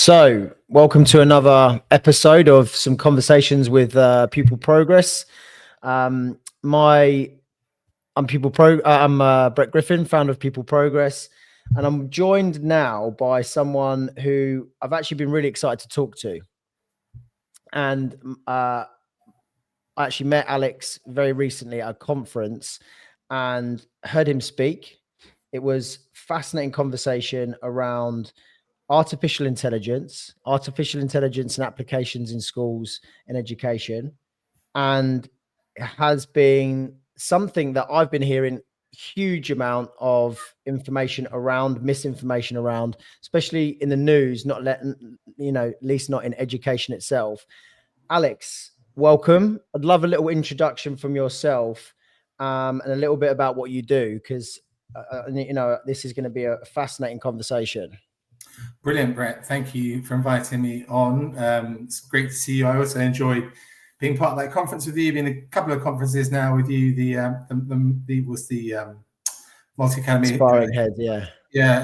So, welcome to another episode of some conversations with Pupil Progress. I'm Brett Griffin, founder of Pupil Progress, and I'm joined now by someone who I've actually been really excited to talk to. And I actually met Alex very recently at a conference and heard him speak. It was fascinating conversation around artificial intelligence and applications in schools and education. And it has been something that I've been hearing huge amount of misinformation around, especially in the news, at least not in education itself. Alex, welcome. I'd love a little introduction from yourself, and a little bit about what you do, because this is going to be a fascinating conversation. Brilliant, Brett. Thank you for inviting me on. It's great to see you. I also enjoyed being part of that conference with you. Been a couple of conferences now with you. The multi-academy Inspiring Heads,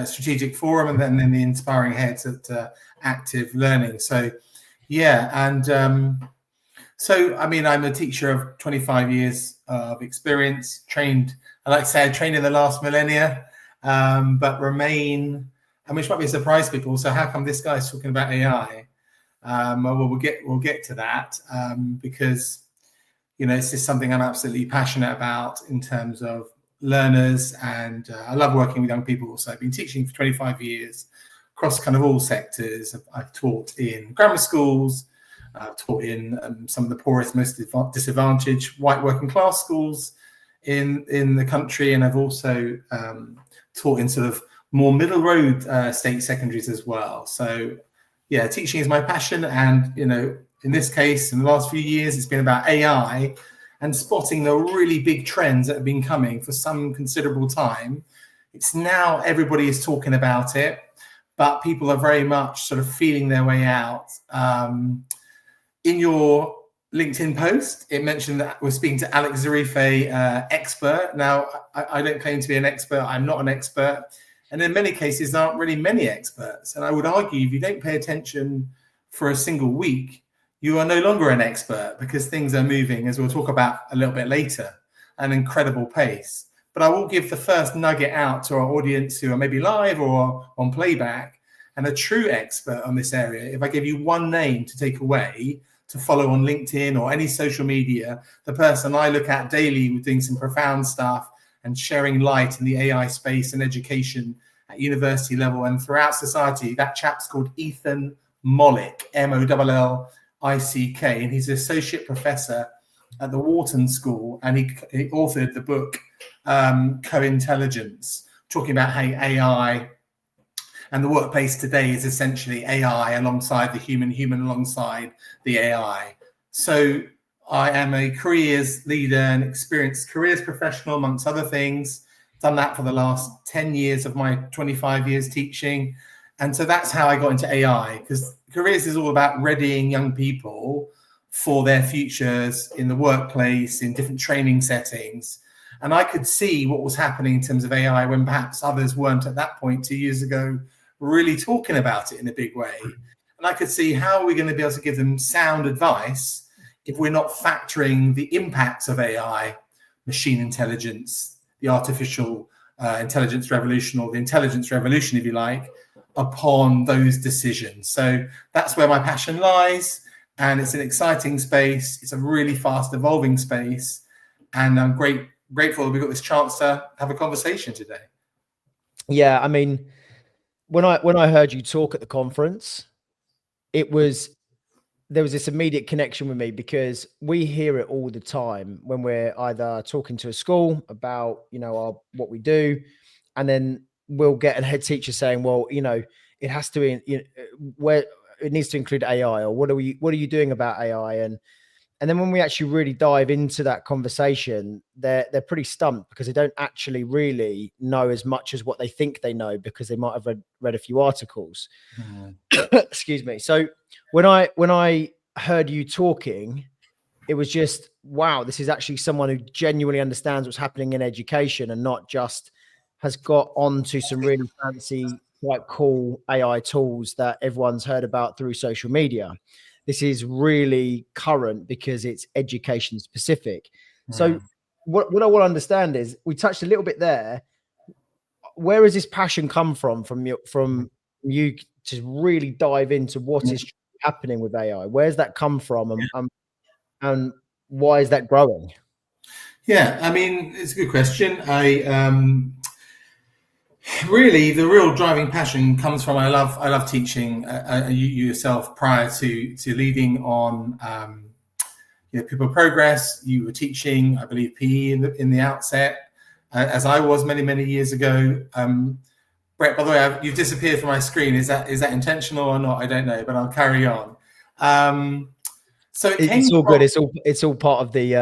strategic forum, and then in the Inspiring Heads at Active Learning. So, I'm a teacher of 25 years of experience. Trained in the last millennia, but remain. Which might be a surprise to people. So how come this guy's talking about AI? We'll get to that because it's just something I'm absolutely passionate about in terms of learners, and I love working with young people. So I've been teaching for 25 years across kind of all sectors. I've taught in grammar schools. I've taught in some of the poorest, most disadvantaged white working class schools in the country, and I've also taught in sort of more middle road state secondaries as well. So yeah, teaching is my passion. And, in this case, in the last few years, it's been about AI and spotting the really big trends that have been coming for some considerable time. It's now everybody is talking about it, but people are very much sort of feeling their way out. In your LinkedIn post, it mentioned that we're speaking to Alex Zarifeh, expert. Now, I don't claim to be an expert. I'm not an expert. And in many cases, there aren't really many experts. And I would argue if you don't pay attention for a single week, you are no longer an expert, because things are moving, as we'll talk about a little bit later, at an incredible pace. But I will give the first nugget out to our audience who are maybe live or on playback, and a true expert on this area. If I give you one name to take away, to follow on LinkedIn or any social media, the person I look at daily with doing some profound stuff and sharing light in the AI space and education at university level and throughout society, that chap's called Ethan Mollick, Mollick, and he's an associate professor at the Wharton School, and he authored the book Co-Intelligence, talking about how AI and the workplace today is essentially AI alongside the human alongside the AI. So I am a careers leader and experienced careers professional, amongst other things. Done that for the last 10 years of my 25 years teaching. And so that's how I got into AI, because careers is all about readying young people for their futures in the workplace, in different training settings. And I could see what was happening in terms of AI when perhaps others weren't at that point 2 years ago really talking about it in a big way. And I could see how are we going to be able to give them sound advice if we're not factoring the impacts of AI, machine intelligence, the artificial intelligence revolution, or the intelligence revolution, if you like, upon those decisions. So that's where my passion lies, and it's an exciting space. It's a really fast evolving space, and I'm grateful that we got this chance to have a conversation today. Yeah, I mean, when I heard you talk at the conference, there was this immediate connection with me, because we hear it all the time when we're either talking to a school about, what we do, and then we'll get a head teacher saying, well, it has to be, where it needs to include AI, or what are you doing about AI? And then when we actually really dive into that conversation, they're pretty stumped, because they don't actually really know as much as what they think they know, because they might have read a few articles. Excuse me. So when I heard you talking, it was just, wow, this is actually someone who genuinely understands what's happening in education, and not just has got onto some really fancy quite cool AI tools that everyone's heard about through social media. This is really current because it's education specific. So what I want to understand is, we touched a little bit there. Where has this passion come from you to really dive into what is happening with AI? Where's that come from, and why is that growing? Yeah, I mean, it's a good question. Really, the real driving passion comes from I love teaching. You yourself, prior to leading on Pupil Progress, you were teaching, I believe, PE in the outset, as I was many years ago. Brett, by the way, you've disappeared from my screen. Is that intentional or not? I don't know, but I'll carry on. So it's all good. It's all part of the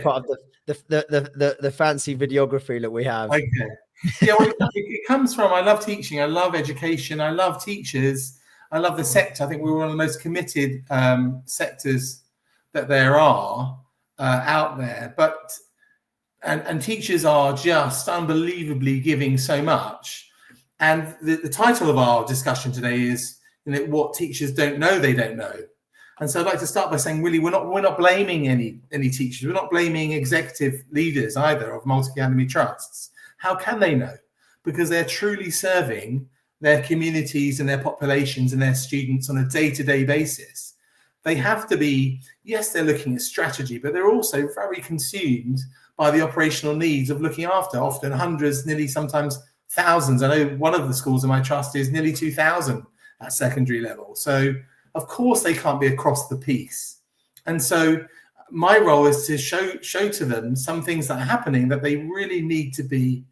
part of the fancy videography that we have. Okay. Yeah, well, it comes from, I love teaching, I love education, I love teachers, I love the sector. I think we're one of the most committed sectors that there are out there. But and teachers are just unbelievably giving so much. And the title of our discussion today is, what teachers don't know they don't know. And so I'd like to start by saying, really, we're not blaming any teachers. We're not blaming executive leaders either of multi-academy trusts. How can they know? Because they're truly serving their communities and their populations and their students on a day-to-day basis. They have to be, yes, they're looking at strategy, but they're also very consumed by the operational needs of looking after often hundreds, nearly sometimes thousands. I know one of the schools in my trust is nearly 2,000 at secondary level. So of course they can't be across the piece. And so my role is to show to them some things that are happening that they really need to be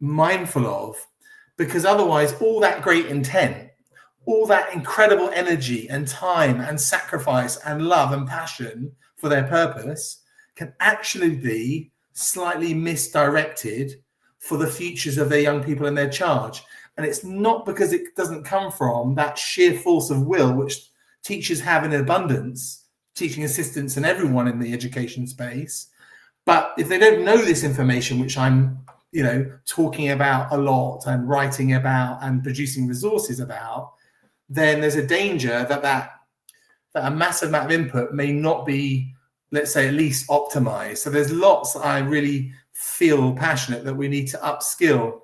mindful of, because otherwise all that great intent, all that incredible energy and time and sacrifice and love and passion for their purpose can actually be slightly misdirected for the futures of their young people in their charge. And it's not because it doesn't come from that sheer force of will, which teachers have in abundance, teaching assistants and everyone in the education space. But if they don't know this information, which I'm talking about a lot and writing about and producing resources about, then there's a danger that a massive amount of input may not be, let's say, at least optimized. So there's lots that I really feel passionate that we need to upskill.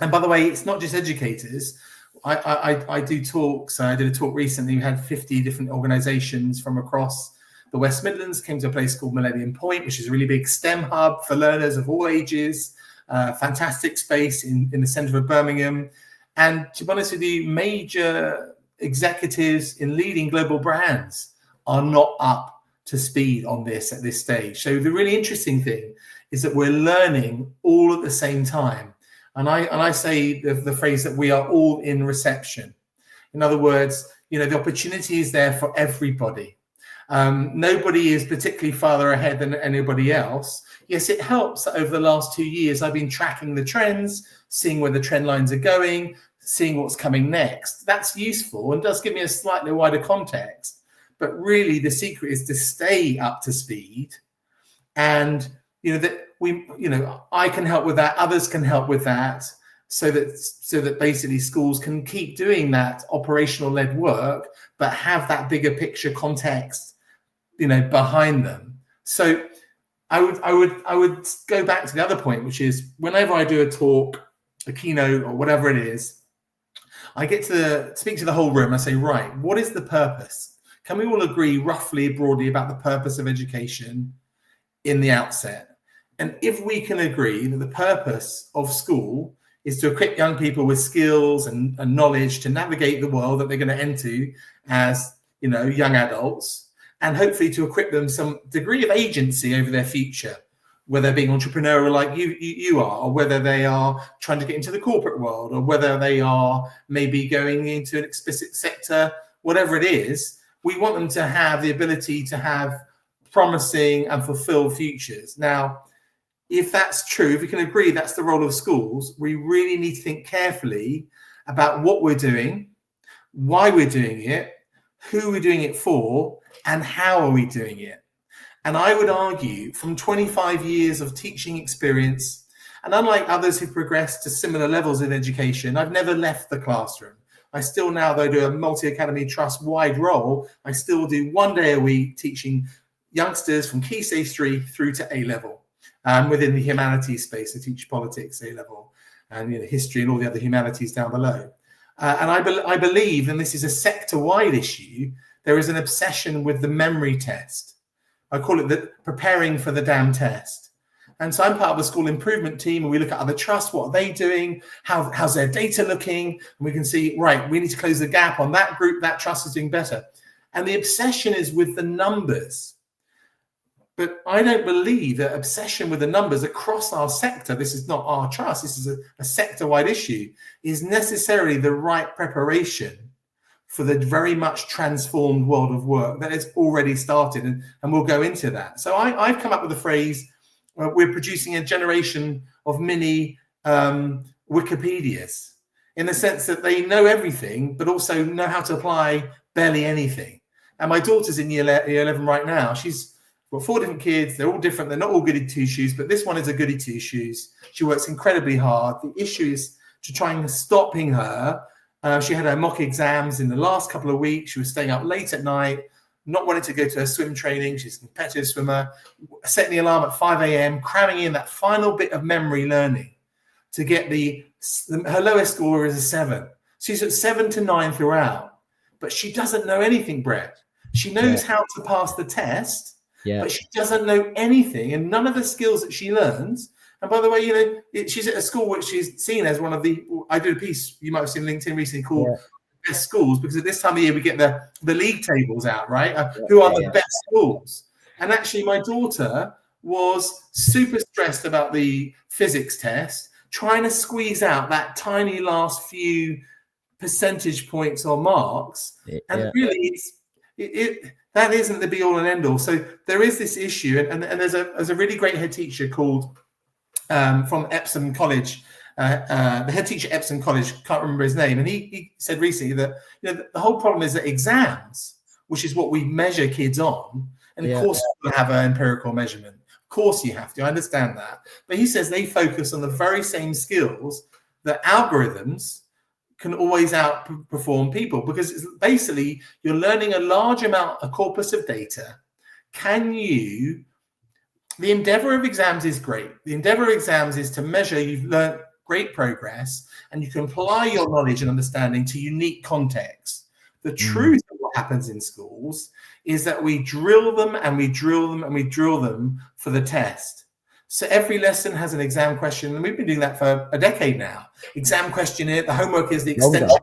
And by the way, it's not just educators. I do talks. I did a talk recently. We had 50 different organizations from across the West Midlands came to a place called Millennium Point, which is a really big STEM hub for learners of all ages. Fantastic space in the centre of Birmingham. And to be honest with you, major executives in leading global brands are not up to speed on this at this stage. So the really interesting thing is that we're learning all at the same time. And I say the phrase that we are all in reception. In other words, the opportunity is there for everybody. Nobody is particularly farther ahead than anybody else. Yes, it helps that over the last 2 years, I've been tracking the trends, seeing where the trend lines are going, seeing what's coming next. That's useful and does give me a slightly wider context. But really, the secret is to stay up to speed. And, I can help with that. Others can help with that. So that basically schools can keep doing that operational led work, but have that bigger picture context, behind them. So I would go back to the other point, which is whenever I do a talk, a keynote, or whatever it is, I get to speak to the whole room. I say, right, what is the purpose? Can we all agree roughly, broadly about the purpose of education in the outset? And if we can agree that the purpose of school is to equip young people with skills and knowledge to navigate the world that they're going to enter as, young adults, and hopefully to equip them some degree of agency over their future, whether they're being entrepreneurial like you are, or whether they are trying to get into the corporate world, or whether they are maybe going into an explicit sector, whatever it is, we want them to have the ability to have promising and fulfilled futures. Now, if that's true, if we can agree that's the role of schools, we really need to think carefully about what we're doing, why we're doing it, who we're doing it for, and how are we doing it. And I would argue from 25 years of teaching experience And unlike others who've progressed to similar levels in education, I've never left the classroom. I still now, though, do a multi-academy trust wide role. I still do 1 day a week teaching youngsters from Key Stage 3 through to A-level. Within the humanities space, I teach politics A-level and history and all the other humanities down below. And I believe, and this is a sector-wide issue, there is an obsession with the memory test. I call it the preparing for the damn test. And so I'm part of a school improvement team, and we look at other trusts. What are they doing? How's their data looking? And we can see, right, we need to close the gap on that group. That trust is doing better. And the obsession is with the numbers. But I don't believe that obsession with the numbers across our sector, this is not our trust, this is a sector-wide issue, is necessarily the right preparation for the very much transformed world of work that has already started. And we'll go into that. So I've come up with the phrase, we're producing a generation of mini Wikipedias, in the sense that they know everything, but also know how to apply barely anything. And my daughter's in year 11 right now. She's got 4 different kids. They're all different. They're not all goody two shoes, but this one is a goody two shoes. She works incredibly hard. The issue is to try and stopping her. She had her mock exams in the last couple of weeks. She was staying up late at night, not wanting to go to her swim training. She's a competitive swimmer, setting the alarm at 5 a.m., cramming in that final bit of memory learning to get her lowest score is a 7. She's at 7 to 9 throughout, but she doesn't know anything, Brett. She knows how to pass the test, but she doesn't know anything, and none of the skills that she learns. And by the way, she's at a school which she's seen as one of the, I did a piece you might have seen LinkedIn recently called Best Schools, because at this time of year we get the league tables out, right? Who are the best schools? And actually my daughter was super stressed about the physics test, trying to squeeze out that tiny last few percentage points or marks. And really that isn't the be all and end all. So there is this issue, and there's a really great head teacher called from Epsom College, the head teacher at Epsom College, can't remember his name, and he said recently that the whole problem is that exams, which is what we measure kids on, and of course you have an empirical measurement. Of course you have to, I understand that. But he says they focus on the very same skills that algorithms can always outperform people, because it's basically you're learning a large amount, a corpus of data. The endeavor of exams is great. The endeavor of exams is to measure you've learned great progress and you can apply your knowledge and understanding to unique contexts. The truth of what happens in schools is that we drill them and we drill them and we drill them for the test. So every lesson has an exam question, and we've been doing that for a decade now. Exam questionnaire, the homework is the extension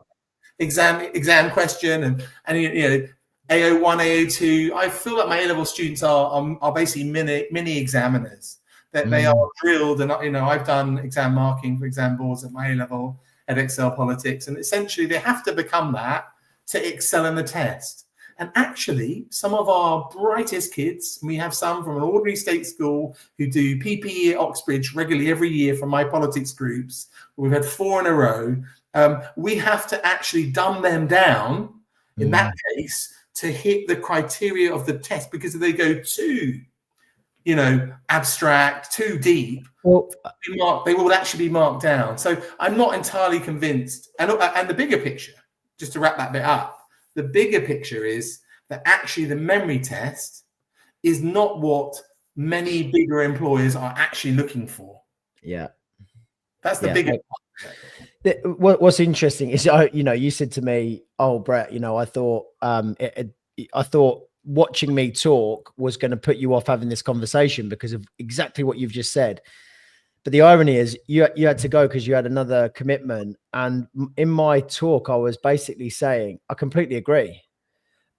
exam question, and AO1, AO2. I feel like my A-level students are basically mini examiners. That they are drilled, and I've done exam marking for exam boards at my A-level at Excel Politics, and essentially they have to become that to excel in the test. And actually, some of our brightest kids, we have some from an ordinary state school who do PPE at Oxbridge regularly every year from my politics groups. We've had 4 in a row. We have to actually dumb them down, in that case, to hit the criteria of the test, because if they go too, abstract, too deep, they will actually be marked down. So I'm not entirely convinced. And the bigger picture, just to wrap that bit up, the bigger picture is that actually the memory test is not what many bigger employers are actually looking for. Yeah. That's the bigger part. What's interesting is, you said to me, "Oh, Brett, I thought watching me talk was going to put you off having this conversation because of exactly what you've just said." But the irony is you had to go because you had another commitment. And in my talk, I was basically saying, I completely agree.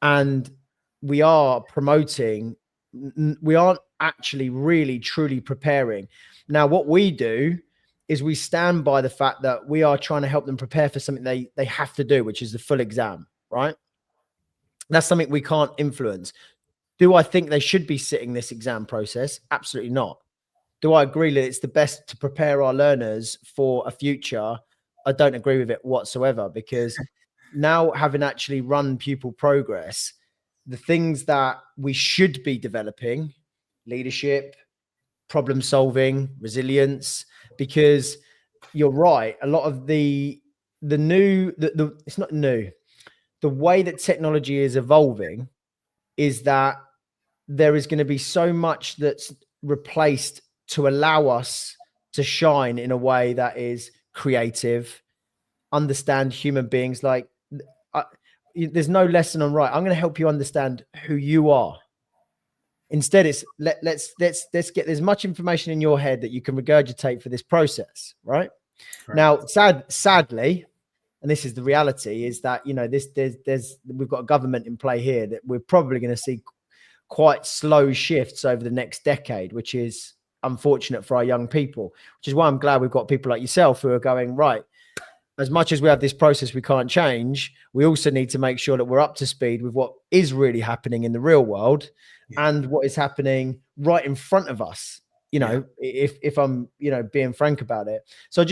And we are promoting, we aren't actually really, truly preparing. Now, what we do is we stand by the fact that we are trying to help them prepare for something they have to do, which is the full exam, right? That's something we can't influence. Do I think they should be sitting this exam process? Absolutely not. Do I agree that it's the best to prepare our learners for a future? I don't agree with it whatsoever, because now, having actually run pupil progress, the things that we should be developing, leadership, problem solving, resilience, because you're right. A lot of it's not new. The way that technology is evolving is that there is going to be so much that's replaced to allow us to shine in a way that is creative, understand human beings. Like, there's no lesson on right. I'm going to help you understand who you are. Instead, it's let's get as much information in your head that you can regurgitate for this process, right? Correct. Now, sadly, and this is the reality, is that, you know, we've got a government in play here that we're probably going to see quite slow shifts over the next decade, which is unfortunate for our young people, which is why I'm glad we've got people like yourself who are going, right, as much as we have this process we can't change, we also need to make sure that we're up to speed with what is really happening in the real world and what is happening right in front of us. You know, if I'm, you know, being frank about it. So I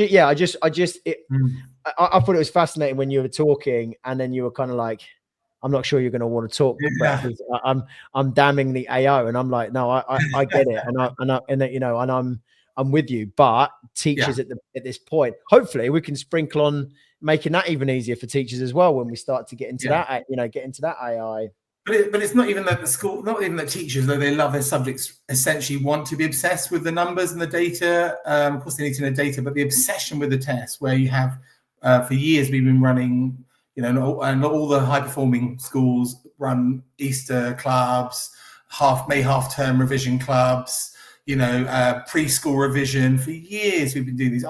thought it was fascinating when you were talking, and then you were kind of like, I'm not sure you're going to want to talk, Brett, because I'm damning the AO, and I'm like, no, I get it, and I'm with you. But teachers at this point, hopefully, we can sprinkle on making that even easier for teachers as well when we start to get into that, get into that AI. But it's not even that the school, not even that teachers, though they love their subjects, essentially want to be obsessed with the numbers and the data. Of course, they need to know data, but the obsession with the test, where you have, for years, we've been running, you know, and all the high-performing schools run Easter clubs, May half-term revision clubs, you know, preschool revision. For years, we've been doing these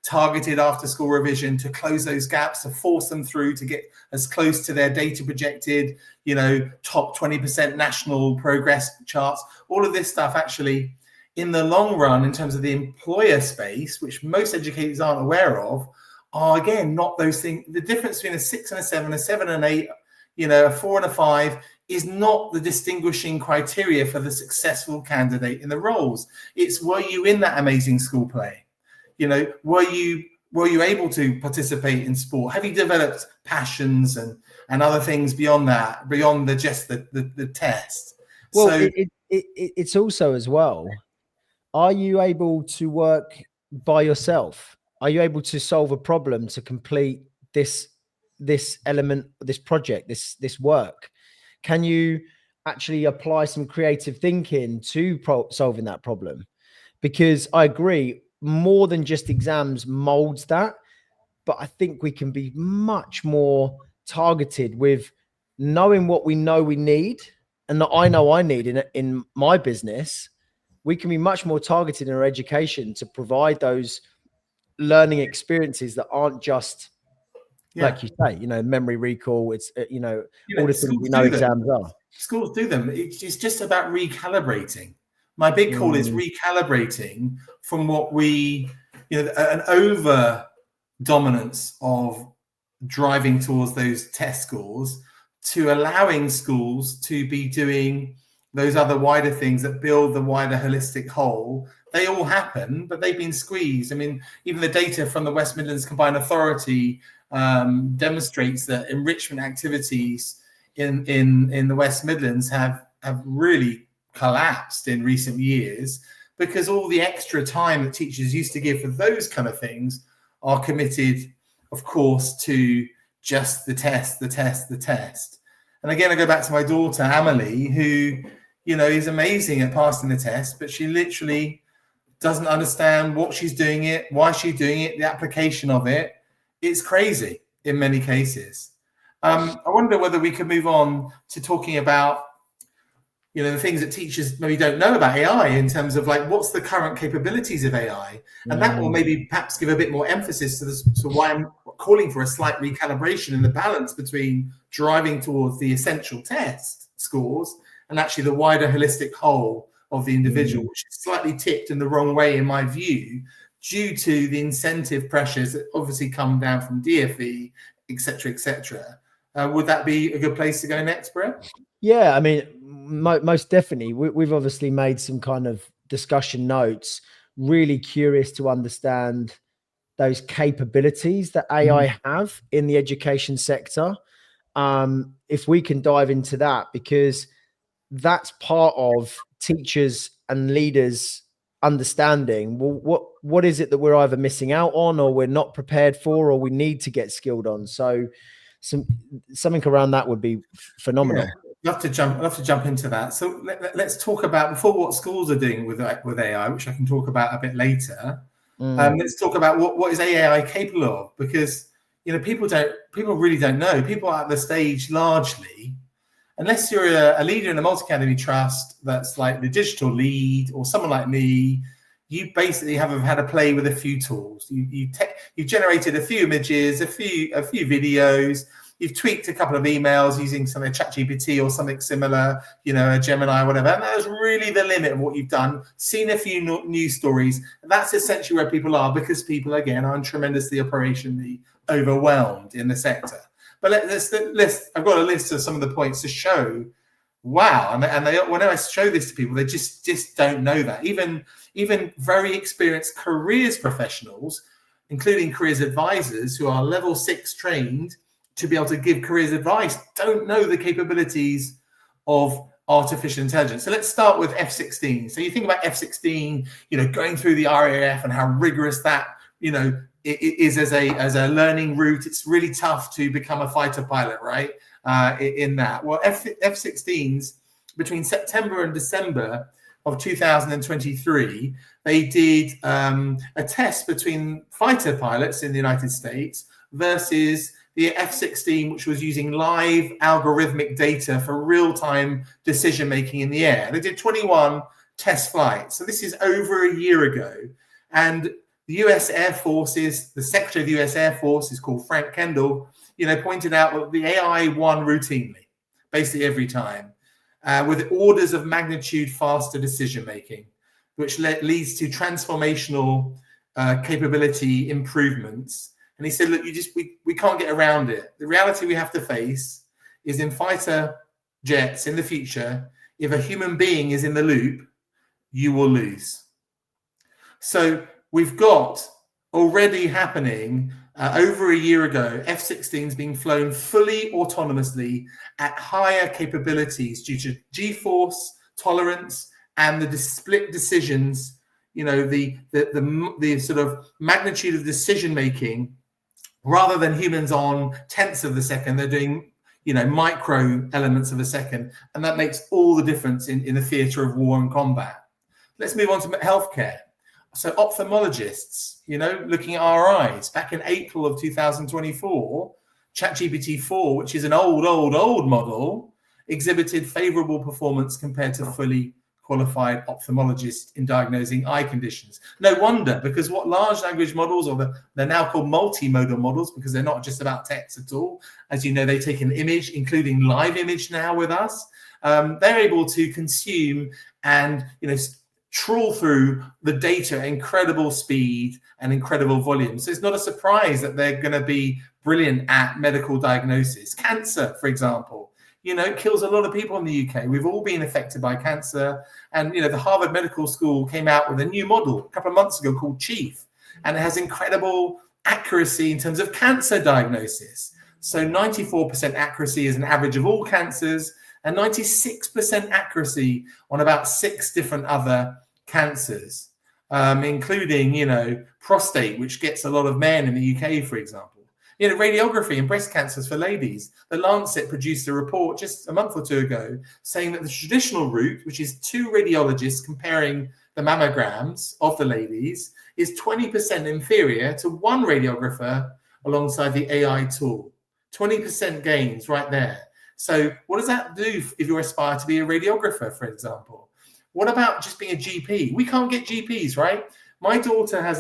targeted after-school revision to close those gaps, to force them through to get as close to their data projected, you know, top 20% national progress charts. All of this stuff actually, in the long run, in terms of the employer space, which most educators aren't aware of, are, again, not those things. The difference between a 6 and a 7, a 7 and 8, you know, a 4 and a 5 is not the distinguishing criteria for the successful candidate in the roles. It's, were you in that amazing school play? You know, were you able to participate in sport? Have you developed passions and other things beyond that, beyond just the test? Well, so it's also as well, are you able to work by yourself? Are you able to solve a problem to complete this element, this project, this work? Can you actually apply some creative thinking to solving that problem? Because I agree, more than just exams molds that, but I think we can be much more targeted with knowing what we know we need, and that I know I need in my business. We can be much more targeted in our education to provide those learning experiences that aren't just, like you say, you know, memory recall. It's, you know, all the things we know exams are. Schools do them. It's just about recalibrating. My big call is recalibrating from what we, you know, an over dominance of driving towards those test scores, to allowing schools to be doing those other wider things that build the wider holistic whole. They all happen, but they've been squeezed. I mean, even the data from the West Midlands Combined Authority demonstrates that enrichment activities in the West Midlands have really collapsed in recent years, because all the extra time that teachers used to give for those kind of things are committed, of course, to just the test. And again, I go back to my daughter, Amelie, who, you know, is amazing at passing the test, but she literally doesn't understand what she's doing it, why she's doing it, the application of it. It's crazy in many cases. I wonder whether we could move on to talking about, you know, the things that teachers maybe don't know about AI, in terms of like, what's the current capabilities of AI? And that will maybe perhaps give a bit more emphasis to this, to why I'm calling for a slight recalibration in the balance between driving towards the essential test scores and actually the wider holistic whole of the individual, which is slightly tipped in the wrong way, in my view, due to the incentive pressures that obviously come down from DFE, et cetera, et cetera. Would that be a good place to go next, Brett? Yeah, I mean, most definitely. We've obviously made some kind of discussion notes, really curious to understand those capabilities that AI have in the education sector. If we can dive into that, because that's part of teachers and leaders understanding, well, what is it that we're either missing out on, or we're not prepared for, or we need to get skilled on. So something around that would be phenomenal. Yeah, I'd love to jump into that. So let's talk about, before, what schools are doing with AI, which I can talk about a bit later. Let's talk about what is AI capable of, because people really don't know. People at the stage, largely, unless you're a leader in a multi-academy trust that's like the digital lead, or someone like me, you basically have had a play with a few tools. You've generated a few images, a few videos. You've tweaked a couple of emails using something, ChatGPT or something similar, a Gemini, whatever. And that was really the limit of what you've done. Seen a few news stories. That's essentially where people are, because people, again, are tremendously operationally overwhelmed in the sector. But I've got a list of some of the points to show. Wow, and when I show this to people, they just don't know that. Even very experienced careers professionals, including careers advisors who are level 6 trained to be able to give careers advice, don't know the capabilities of artificial intelligence. So let's start with F-16. So you think about F-16, going through the RAF and how rigorous that, it is as a learning route. It's really tough to become a fighter pilot, right? In that. Well, F-16s, between September and December of 2023, they did a test between fighter pilots in the United States versus the F-16, which was using live algorithmic data for real-time decision-making in the air. They did 21 test flights. So this is over a year ago. And the US Air Forces, the Secretary of the US Air Force is called Frank Kendall, pointed out that the AI won routinely, basically every time, with orders of magnitude faster decision-making, which leads to transformational capability improvements. And he said, look, we can't get around it. The reality we have to face is, in fighter jets in the future, if a human being is in the loop, you will lose. So we've got already happening over a year ago, F-16s being flown fully autonomously at higher capabilities due to G-force tolerance and the split decisions, the sort of magnitude of decision making. Rather than humans on tenths of the second, they're doing, micro elements of a second. And that makes all the difference in the theater of war and combat. Let's move on to healthcare. So ophthalmologists, looking at our eyes. Back in April of 2024, ChatGPT 4, which is an old model, exhibited favorable performance compared to fully qualified ophthalmologists in diagnosing eye conditions. No wonder, because what large language models, they're now called multimodal models, because they're not just about text at all. As you know, they take an image, including live image now with us. They're able to consume and trawl through the data at incredible speed and incredible volume. So it's not a surprise that they're going to be brilliant at medical diagnosis. Cancer, for example, kills a lot of people in the UK. We've all been affected by cancer. And, the Harvard Medical School came out with a new model a couple of months ago called Chief. And it has incredible accuracy in terms of cancer diagnosis. So 94% accuracy is an average of all cancers, and 96% accuracy on about 6 different other cancers, including, prostate, which gets a lot of men in the UK, for example. Radiography and breast cancers for ladies. The Lancet produced a report just a month or 2 ago saying that the traditional route, which is 2 radiologists comparing the mammograms of the ladies, is 20% inferior to 1 radiographer alongside the AI tool. 20% gains right there. So what does that do if you aspire to be a radiographer, for example? What about just being a GP? We can't get GPs, right? My daughter has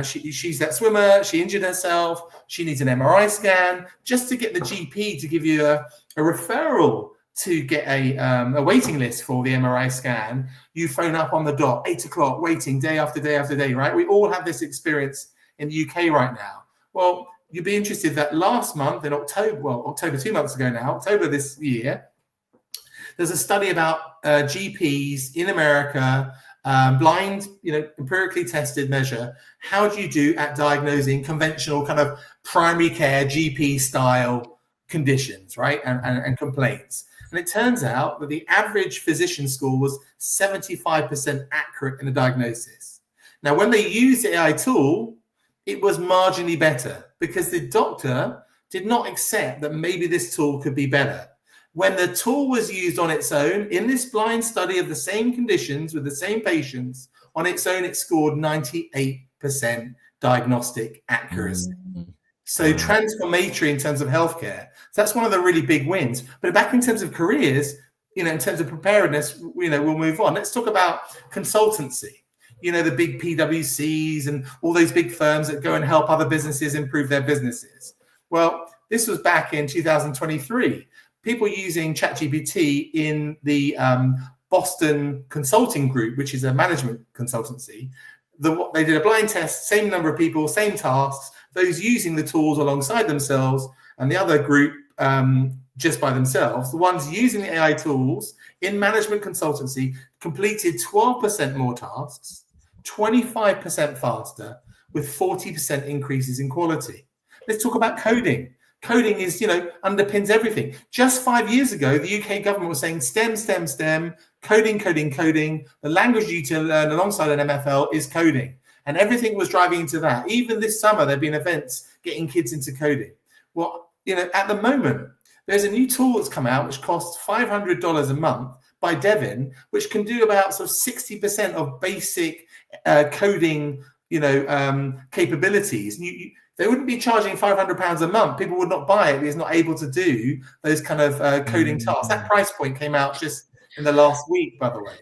she's that swimmer. She injured herself. She needs an MRI scan. Just to get the GP to give you a referral to get a waiting list for the MRI scan, you phone up on the dot, 8 o'clock, waiting day after day after day, right? We all have this experience in the UK right now. Well, you'd be interested that last month in October 2 months ago now, October this year, there's a study about GPs in America, blind, empirically tested measure. How do you do at diagnosing conventional kind of primary care GP style conditions, right? And complaints. And it turns out that the average physician score was 75% accurate in the diagnosis. Now, when they used the AI tool, it was marginally better because the doctor did not accept that maybe this tool could be better. When the tool was used on its own in this blind study of the same conditions with the same patients, on its own, it scored 98% diagnostic accuracy. So transformatory in terms of healthcare. So that's one of the really big wins. But back in terms of careers, in terms of preparedness, we'll move on. Let's talk about consultancy. The big PwCs and all those big firms that go and help other businesses improve their businesses. Well, this was back in 2023. People using ChatGPT in the Boston Consulting Group, which is a management consultancy. They did a blind test, same number of people, same tasks, those using the tools alongside themselves, and the other group just by themselves. The ones using the AI tools in management consultancy completed 12% more tasks, 25% faster, with 40% increases in quality. Let's talk about coding. Coding is, underpins everything. Just 5 years ago, the UK government was saying STEM, STEM, STEM, coding, coding, coding. The language you to learn alongside an MFL is coding. And everything was driving into that. Even this summer, there have been events getting kids into coding. Well, at the moment, there's a new tool that's come out which costs $500 a month by Devin, which can do about sort of 60% of basic coding, capabilities. They wouldn't be charging £500 a month. People would not buy it because it's not able to do those kind of coding tasks. That price point came out just in the last week, by the way.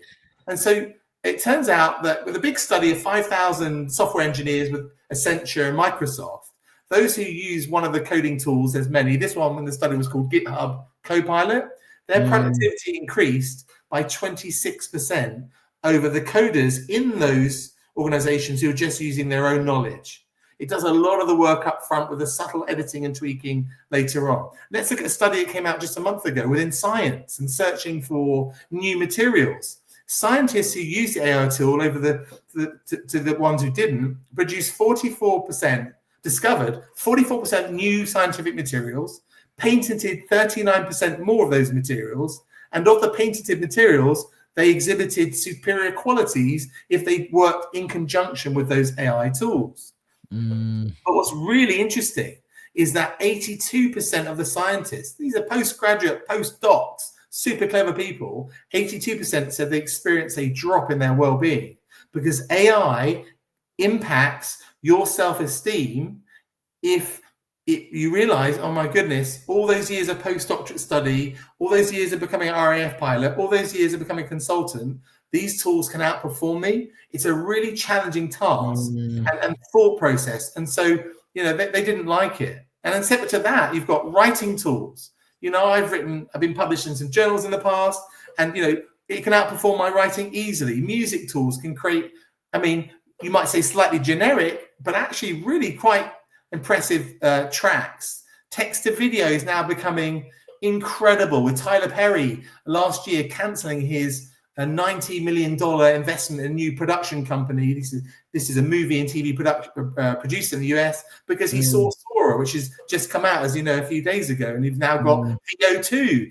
And so it turns out that with a big study of 5,000 software engineers with Accenture and Microsoft, those who use one of the coding tools, there's many. This one, when the study was called GitHub Copilot, their productivity increased by 26% over the coders in those organizations who are just using their own knowledge. It does a lot of the work up front with the subtle editing and tweaking later on. Let's look at a study that came out just a month ago within science and searching for new materials. Scientists who used the AI tool over the ones who didn't discovered 44% new scientific materials, patented 39% more of those materials, and of the patented materials, they exhibited superior qualities if they worked in conjunction with those AI tools. But what's really interesting is that 82% of the scientists, these are postgraduate, postdocs, super clever people, 82% said they experience a drop in their well-being because AI impacts your self-esteem if you realize, oh my goodness, all those years of postdoctorate study, all those years of becoming an RAF pilot, all those years of becoming a consultant, these tools can outperform me. It's a really challenging task and thought process. And so, they didn't like it. And then separate to that, you've got writing tools. I've been published in some journals in the past, and, it can outperform my writing easily. Music tools can create, you might say slightly generic, but actually really quite impressive tracks. Text to video is now becoming incredible, with Tyler Perry last year cancelling his $90 million investment in a new production company. This is a movie and TV producer in the US because he saw Sora, which has just come out, as you know, a few days ago. And you've now got Video 2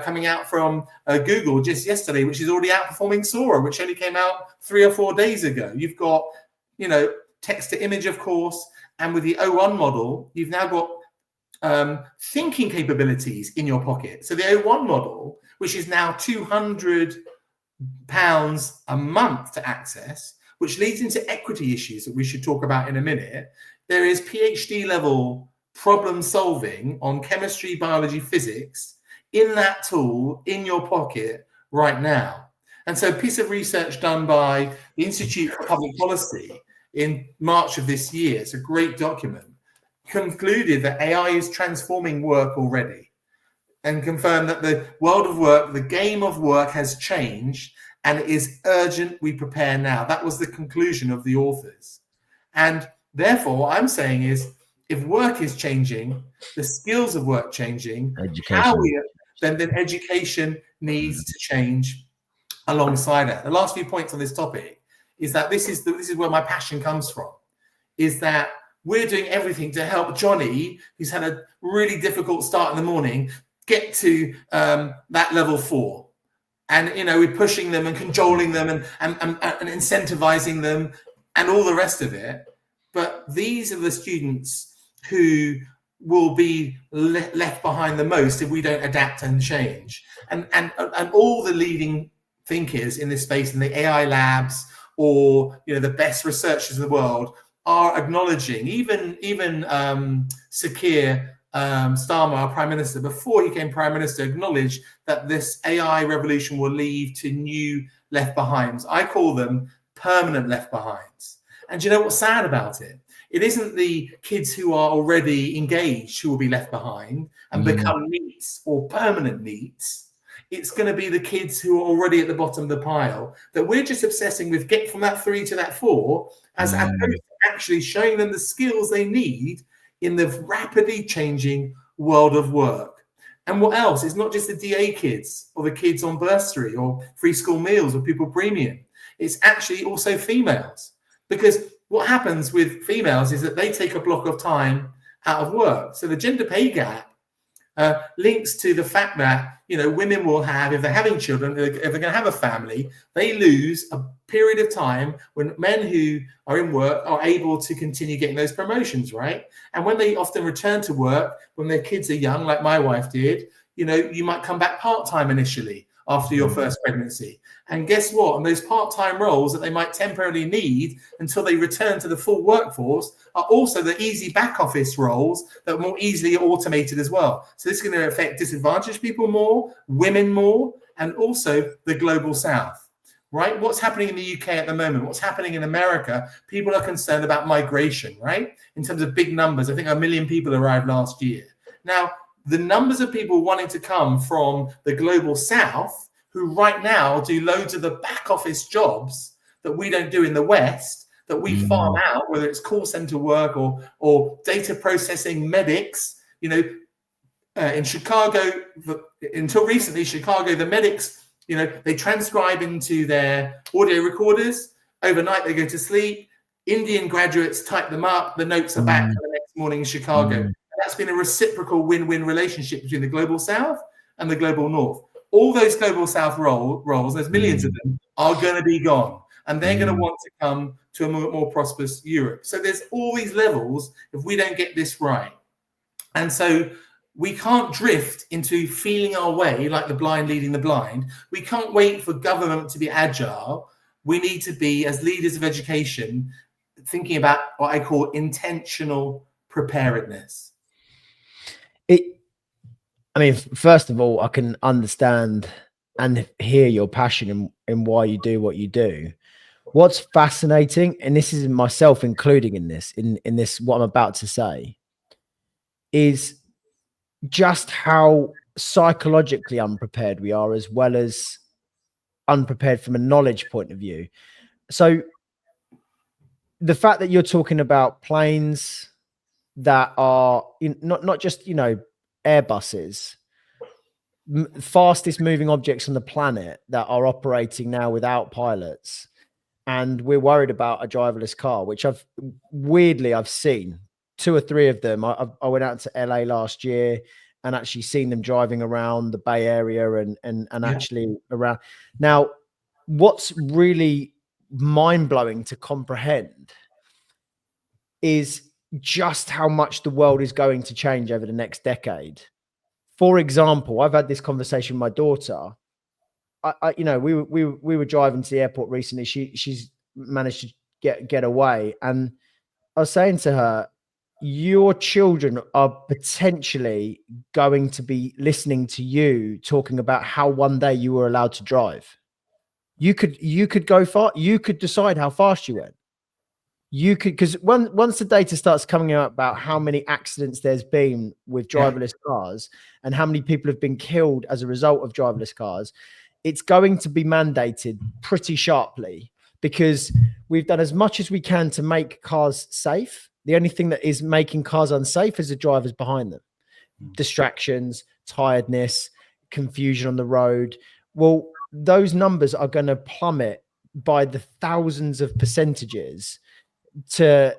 coming out from Google just yesterday, which is already outperforming Sora, which only came out 3 or 4 days ago. You've got, text to image, of course. And with the O1 model, you've now got thinking capabilities in your pocket. So the O1 model, which is now £200 a month to access, which leads into equity issues that we should talk about in a minute. There is PhD level problem solving on chemistry, biology, physics in that tool in your pocket right now. And so a piece of research done by the Institute for Public Policy in March of this year, it's a great document, concluded that AI is transforming work already and confirmed that the world of work, the game of work has changed and it is urgent we prepare now. That was the conclusion of the authors. And therefore, what I'm saying is, if work is changing, the skills of work changing, then education needs to change alongside it. The last few points on this topic is that this is where my passion comes from, is that we're doing everything to help Johnny, who's had a really difficult start in the morning, get to that level 4. And, you know, we're pushing them and cajoling them and incentivizing them and all the rest of it. But these are the students who will be left behind the most if we don't adapt and change. And all the leading thinkers in this space, in the AI labs, or, you know, the best researchers in the world, are acknowledging, even Sakir Starmer, our Prime Minister, before he became Prime Minister, acknowledged that this AI revolution will lead to new left behinds. I call them permanent left behinds. And do you know what's sad about it? It isn't the kids who are already engaged who will be left behind and become NEETs or permanent NEETs. It's going to be the kids who are already at the bottom of the pile that we're just obsessing with, get from that 3 to that 4, as opposed to actually showing them the skills they need in the rapidly changing world of work. And what else? It's not just the DA kids or the kids on bursary or free school meals or Pupil Premium. It's actually also females. Because what happens with females is that they take a block of time out of work. So the gender pay gap links to the fact that, you know, women will have, if they're having children, if they're going to have a family, they lose a period of time when men who are in work are able to continue getting those promotions, right? And when they often return to work, when their kids are young, like my wife did, you know, you might come back part-time initially after your first pregnancy. And guess what? And those part-time roles that they might temporarily need until they return to the full workforce are also the easy back office roles that are more easily automated as well. So this is going to affect disadvantaged people more, women more, and also the global south, right? What's happening in the UK at the moment? What's happening in America? People are concerned about migration, right? In terms of big numbers, I think 1 million people arrived last year. Now, the numbers of people wanting to come from the global south, who right now do loads of the back office jobs that we don't do in the West, that we farm out, whether it's call center work or data processing medics. You know, in Chicago, until recently, Chicago, the medics, you know, they transcribe into their audio recorders. Overnight, they go to sleep. Indian graduates type them up. The notes are back the next morning in Chicago. And that's been a reciprocal win-win relationship between the global south and the global north. All those global south roles, there's millions of them, are going to be gone. And they're going to want to come to a more prosperous Europe. So there's all these levels if we don't get this right. And so we can't drift into feeling our way like the blind leading the blind. We can't wait for government to be agile. We need to be, as leaders of education, thinking about what I call intentional preparedness. I mean, first of all, I can understand and hear your passion in why you do what you do. What's fascinating, and this is myself including in this, what I'm about to say, is just how psychologically unprepared we are, as well as unprepared from a knowledge point of view. So the fact that you're talking about planes that are not just, you know, Airbuses, fastest moving objects on the planet that are operating now without pilots, and we're worried about a driverless car, which I've seen 2 or 3 of them. I went out to LA last year and actually seen them driving around the Bay Area and actually around. Now, what's really mind-blowing to comprehend is just how much the world is going to change over the next decade. For example, I've had this conversation with my daughter. You know, we were driving to the airport recently. She's managed to get away, and I was saying to her, your children are potentially going to be listening to you talking about how one day you were allowed to drive. You could go far. You could decide how fast you went. You could, because once the data starts coming out about how many accidents there's been with driverless cars and how many people have been killed as a result of driverless cars, it's going to be mandated pretty sharply, because we've done as much as we can to make cars safe. The only thing that is making cars unsafe is the drivers behind them. Distractions, tiredness, confusion on the road. Well, those numbers are going to plummet by the thousands of percentages to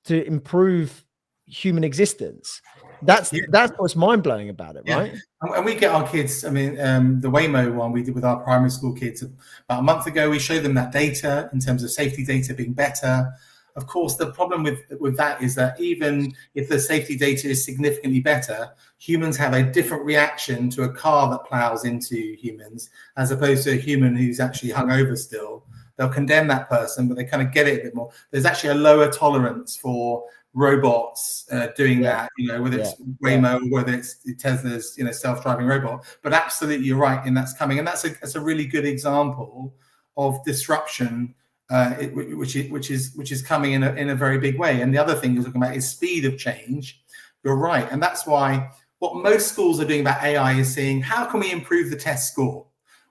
improve human existence. That's what's mind blowing about it, right? And we get our kids. I mean, the Waymo one we did with our primary school kids about a month ago. We showed them that data in terms of safety data being better. Of course, the problem with that is that even if the safety data is significantly better, humans have a different reaction to a car that plows into humans as opposed to a human who's actually hungover still. They'll condemn that person, but they kind of get it a bit more. There's actually a lower tolerance for robots doing that, whether it's Waymo or whether it's Tesla's, self-driving robot. But absolutely, you're right, and that's coming, and that's a really good example of disruption, which is coming in a very big way. And the other thing you're talking about is speed of change. You're right, and that's why what most schools are doing about AI is saying, how can we improve the test score?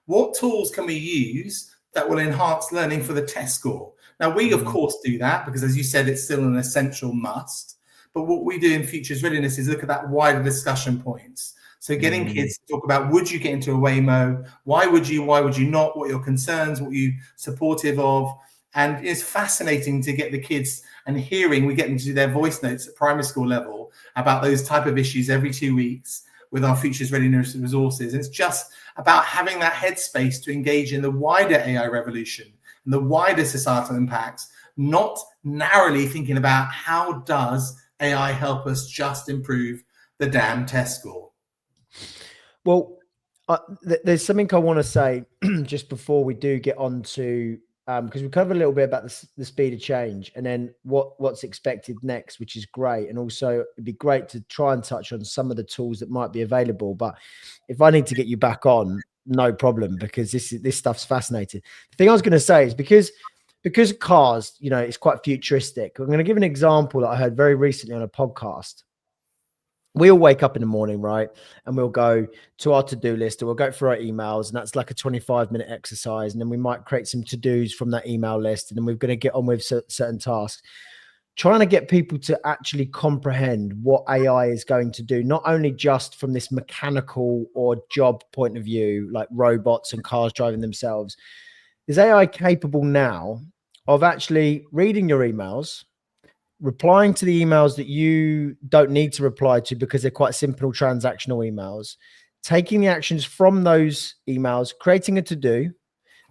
What tools can we use that will enhance learning for the test score? Now, we, of course, do that because, as you said, it's still an essential must. But what we do in Futures Readiness is look at that wider discussion points. So getting kids to talk about, would you get into a Waymo? Why would you not? What are your concerns? What are you supportive of? And it's fascinating to get the kids and hearing. We get them to do their voice notes at primary school level about those type of issues every 2 weeks with our Futures Readiness resources. And it's just about having that headspace to engage in the wider AI revolution and the wider societal impacts, not narrowly thinking about how does AI help us just improve the damn test score. Well, there's something I want to say just before we do get on to, because we covered a little bit about the speed of change and then what's expected next, which is great. And also it'd be great to try and touch on some of the tools that might be available. But if I need to get you back on, no problem, because this stuff's fascinating. The thing I was going to say is because cars, it's quite futuristic. I'm going to give an example that I heard very recently on a podcast. We all wake up in the morning, right? And we'll go to our to-do list, or we'll go through our emails, and that's like a 25-minute exercise. And then we might create some to-dos from that email list, and then we're going to get on with certain tasks. Trying to get people to actually comprehend what AI is going to do, not only just from this mechanical or job point of view, like robots and cars driving themselves. Is AI capable now of actually reading your emails, replying to the emails that you don't need to reply to because they're quite simple transactional emails, taking the actions from those emails, creating a to-do,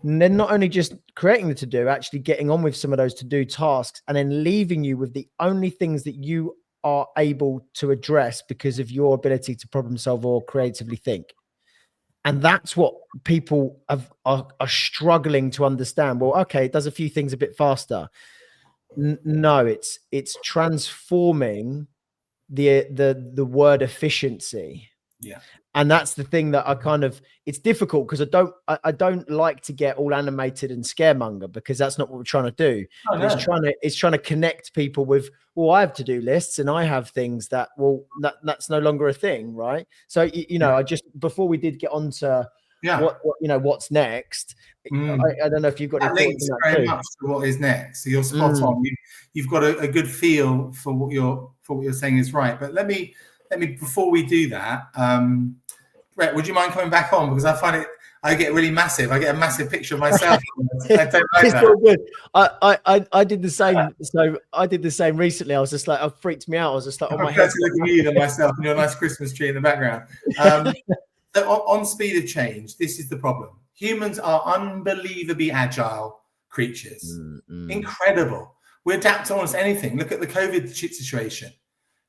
and then not only just creating the to-do, actually getting on with some of those to-do tasks, and then leaving you with the only things that you are able to address because of your ability to problem solve or creatively think. And that's what people are struggling to understand. Well, okay, it does a few things a bit faster. No, it's transforming the word efficiency. Yeah. And that's the thing that it's difficult because I don't like to get all animated and scaremonger, because that's not what we're trying to do. Oh, no. It's trying to connect people with, well, I have to-do lists and I have things that, well, that's no longer a thing, right? So, I just, before we did get on to what's next, I don't know if you've got any thoughts on that very too. much to what is next. So you're spot on. You've got a good feel for what you're saying is right. But let me before we do that, Brett, would you mind coming back on, because I find I get really massive. I get a massive picture of myself. I don't like that. All good. I did the same. So I did the same recently. I was just like, it freaked me out. I was just like, I'm better looking at you than myself, and your nice Christmas tree in the background. So on speed of change, this is the problem. Humans are unbelievably agile creatures. Incredible. We adapt to almost anything. Look at the COVID situation.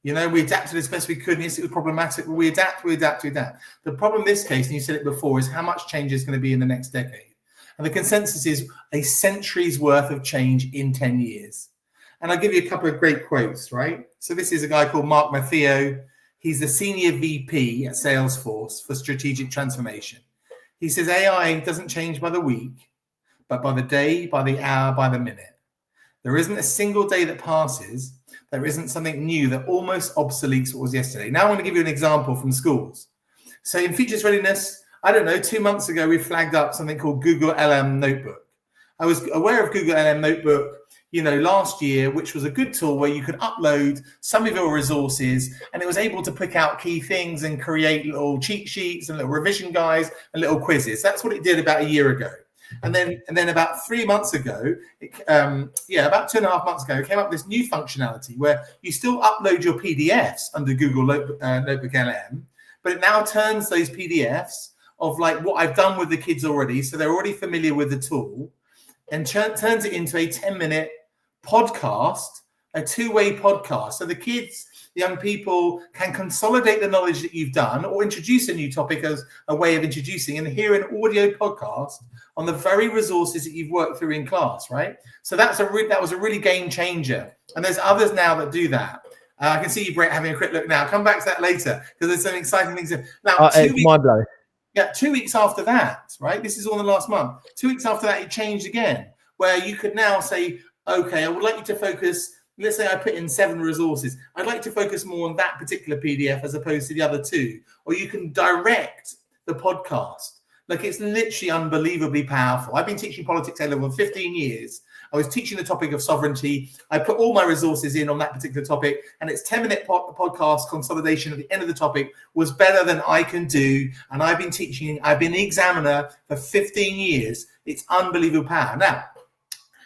We adapted as best we could. Yes, it was problematic, but we adapt. The problem in this case, and you said it before, is how much change is going to be in the next decade. And the consensus is a century's worth of change in 10 years. And I'll give you a couple of great quotes, right? So this is a guy called Mark Matheo. He's the senior VP at Salesforce for strategic transformation. He says AI doesn't change by the week, but by the day, by the hour, by the minute. There isn't a single day that passes there isn't something new that almost obsoletes what was yesterday. Now I want to give you an example from schools. So in Futures Readiness, I don't know, 2 months ago, we flagged up something called Google LM Notebook. I was aware of Google LM Notebook, last year, which was a good tool where you could upload some of your resources, and it was able to pick out key things and create little cheat sheets and little revision guides and little quizzes. That's what it did about a year ago. And then about 3 months ago, about 2.5 months ago, it came up with this new functionality where you still upload your PDFs under Google Notebook LM, but it now turns those PDFs of like what I've done with the kids already, so they're already familiar with the tool, and turns it into a 10-minute podcast, a two-way podcast. So the kids, the young people, can consolidate the knowledge that you've done or introduce a new topic as a way of introducing and hear an audio podcast on the very resources that you've worked through in class, right? So that was a really game changer. And there's others now that do that. I can see you, Brett, having a quick look now. Come back to that later because there's some exciting things. Now, mind blow. Yeah, 2 weeks after that, right? This is all in the last month. 2 weeks after that, it changed again, where you could now say, okay, I would like you to focus. Let's say I put in 7 resources. I'd like to focus more on that particular PDF as opposed to the other 2. Or you can direct the podcast. Like, it's literally unbelievably powerful. I've been teaching politics A-level for 15 years. I was teaching the topic of sovereignty. I put all my resources in on that particular topic, and its 10-minute podcast consolidation at the end of the topic was better than I can do. And I've been teaching, I've been the examiner for 15 years. It's unbelievable power. Now,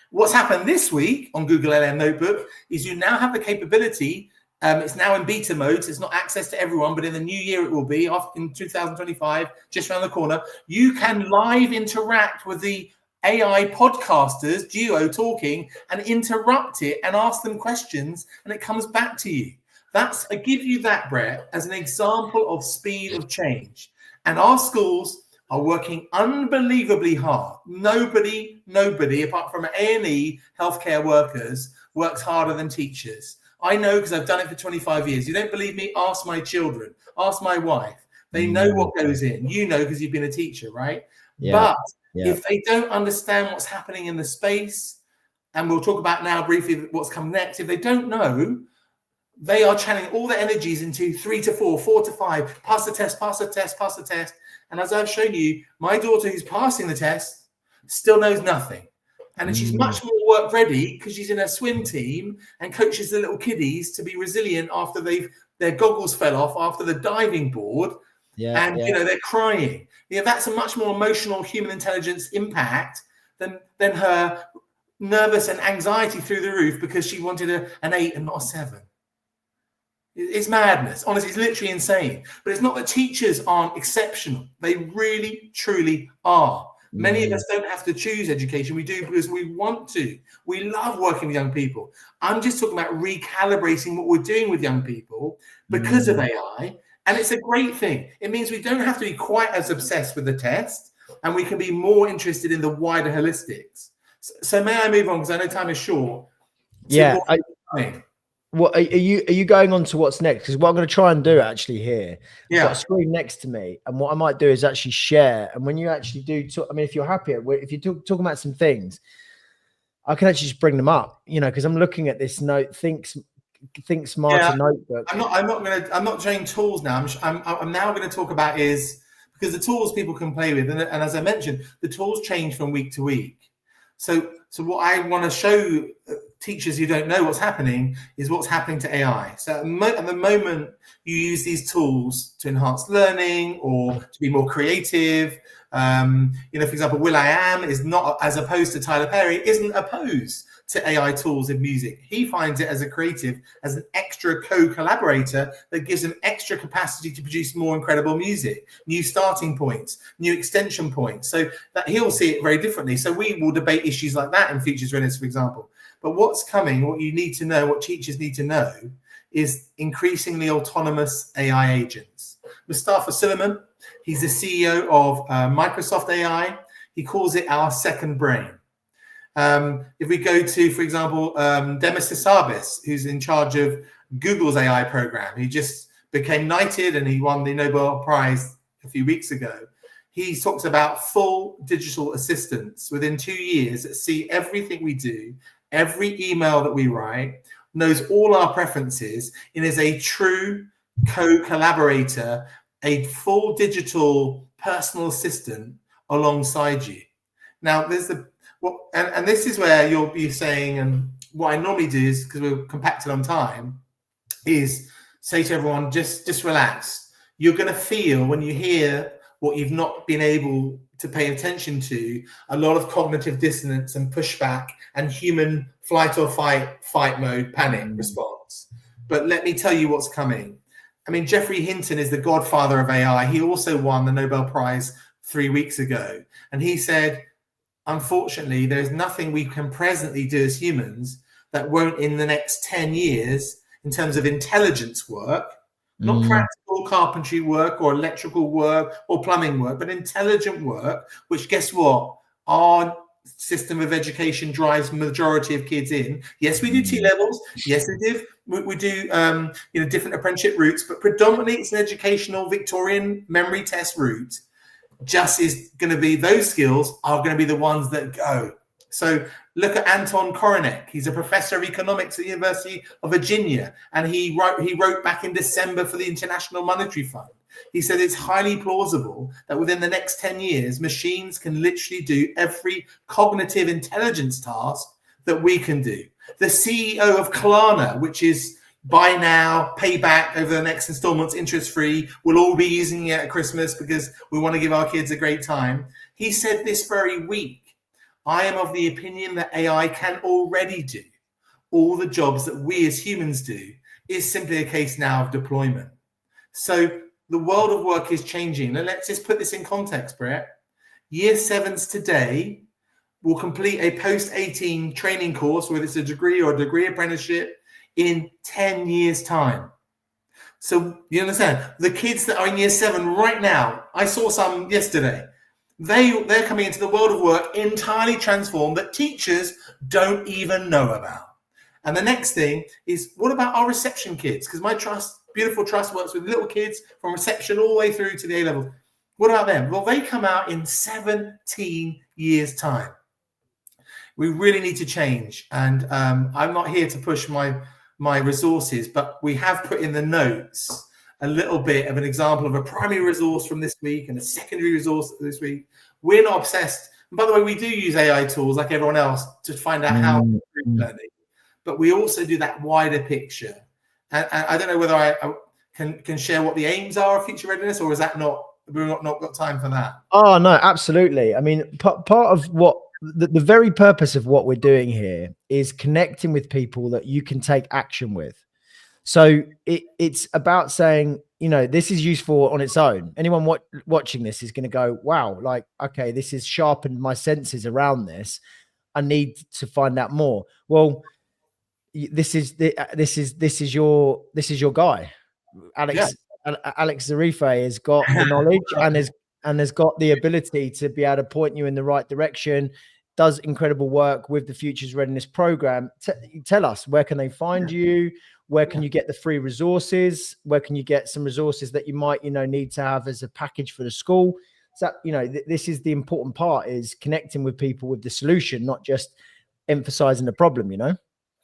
what's happened this week on Google LM Notebook is you now have the capability. It's now in beta mode, so it's not access to everyone, but in the new year it will be, in 2025, just around the corner. You can live interact with the AI podcasters, duo talking, and interrupt it and ask them questions, and it comes back to you. I give you that, Brett, as an example of speed of change. And our schools are working unbelievably hard. Nobody, apart from A&E healthcare workers, works harder than teachers. I know because I've done it for 25 years. You don't believe me? Ask my children. Ask my wife. They know what goes in. You know because you've been a teacher, right? Yeah. But if they don't understand what's happening in the space, and we'll talk about now briefly what's come next, if they don't know, they are channeling all their energies into 3 to 4, 4 to 5, pass the test, pass the test, pass the test. And as I've shown you, my daughter who's passing the test still knows nothing. And she's much more work ready because she's in a swim team and coaches the little kiddies to be resilient after their goggles fell off after the diving board. And they're crying. That's a much more emotional human intelligence impact than her nervous and anxiety through the roof because she wanted an 8 and not a 7. It's madness. Honestly, it's literally insane. But it's not that teachers aren't exceptional. They really, truly are. Many of us don't have to choose education. We do because we want to. We love working with young people. I'm just talking about recalibrating what we're doing with young people because of AI. And it's a great thing. It means we don't have to be quite as obsessed with the test, and we can be more interested in the wider holistics. So may I move on, because I know time is short. Yeah. What are you going on to what's next? Because what I'm going to try and do actually here, I've got a screen next to me, and what I might do is actually share. And when you actually do talk, I mean, if you're happy, if you're talking about some things, I can actually just bring them up, because I'm looking at this Think Smarter notebook. I'm not showing tools now. I'm now going to talk about because the tools people can play with, and as I mentioned, the tools change from week to week. So what I want to show teachers who don't know what's happening is what's happening to AI. So at the moment you use these tools to enhance learning or to be more creative. For example, will.i.am is not, as opposed to Tyler Perry, isn't opposed to AI tools in music. He finds it as a creative, as an extra co-collaborator that gives him extra capacity to produce more incredible music, new starting points, new extension points. So that he'll see it very differently. So we will debate issues like that in Futures Readiness, for example. But what's coming, what you need to know, what teachers need to know, is increasingly autonomous AI agents. Mustafa Suleyman, he's the CEO of Microsoft AI. He calls it our second brain. If we go to, for example, Demis Hassabis, who's in charge of Google's AI program, he just became knighted and he won the Nobel Prize a few weeks ago. He talks about full digital assistants within 2 years that see everything we do, every email that we write, knows all our preferences, and is a true co-collaborator, a full digital personal assistant alongside you. Now, there's and this is where you'll be saying, and what I normally do is, because we're compacted on time, is say to everyone, just relax. You're going to feel when you hear what you've not been able to pay attention to, a lot of cognitive dissonance and pushback and human flight or fight mode, panic response. But let me tell you what's coming. I mean, Geoffrey Hinton is the godfather of AI. He also won the Nobel Prize 3 weeks ago. And he said, unfortunately, there's nothing we can presently do as humans that won't in the next 10 years, in terms of intelligence work, not practical carpentry work or electrical work or plumbing work, but intelligent work, which guess what? Our system of education drives majority of kids in. Yes, we do T-levels. Yes, we do different apprenticeship routes, but predominantly it's an educational Victorian memory test route. Just is going to be, those skills are going to be the ones that go. So look at Anton Koronek. He's a professor of economics at the University of Virginia, and he wrote back in December for the International Monetary Fund. He said it's highly plausible that within the next 10 years, machines can literally do every cognitive intelligence task that we can do. The CEO of Klarna, which is buy now, pay back over the next installments, interest-free, we'll all be using it at Christmas because we want to give our kids a great time. He said this very week, I am of the opinion that AI can already do all the jobs that we as humans do. It's simply a case now of deployment. So the world of work is changing. And let's just put this in context, Brett. Year 7s today will complete a post-18 training course, whether it's a degree or a degree apprenticeship, in 10 years' time. So you understand? The kids that are in year 7 right now, I saw some yesterday, they're coming into the world of work entirely transformed that teachers don't even know about. And the next thing is, what about our reception kids? Because my beautiful trust works with little kids from reception all the way through to the A-levels. What about them? Well, they come out in 17 years' time. We really need to change. And I'm not here to push my resources, but we have put in the notes a little bit of an example of a primary resource from this week and a secondary resource this week. We're not obsessed. And by the way, we do use AI tools like everyone else to find out how to improve learning, but we also do that wider picture. And I don't know whether I can share what the aims are of future readiness, or is that we've not got time for that? Oh, no, absolutely. I mean, part of what the very purpose of what we're doing here is connecting with people that you can take action with. So it's about saying, this is useful on its own. Anyone watching this is going to go, wow, like, okay, this has sharpened my senses around this. I need to find out more. Well, this is your guy, Alex. Yeah. Alex Zarifeh has got the knowledge and has got the ability to be able to point you in the right direction. Does incredible work with the Futures Readiness Program. Tell us, where can they find you? Where can you get the free resources? Where can you get some resources that you might, need to have as a package for the school? So, this is the important part, is connecting with people with the solution, not just emphasizing the problem,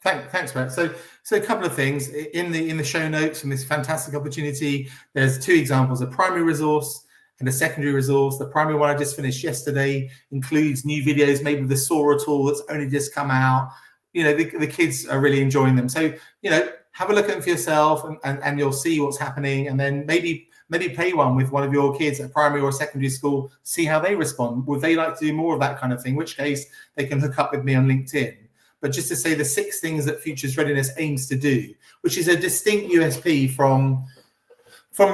Thanks, Matt. So a couple of things in the show notes from this fantastic opportunity. There's 2 examples: a primary resource and a secondary resource. The primary one I just finished yesterday includes new videos made with the Sora tool that's only just come out. The kids are really enjoying them. So have a look at them for yourself, and you'll see what's happening. And then maybe play one with one of your kids at primary or secondary school. See how they respond. Would they like to do more of that kind of thing? In which case they can hook up with me on LinkedIn. But just to say the 6 things that Futures Readiness aims to do, which is a distinct USP from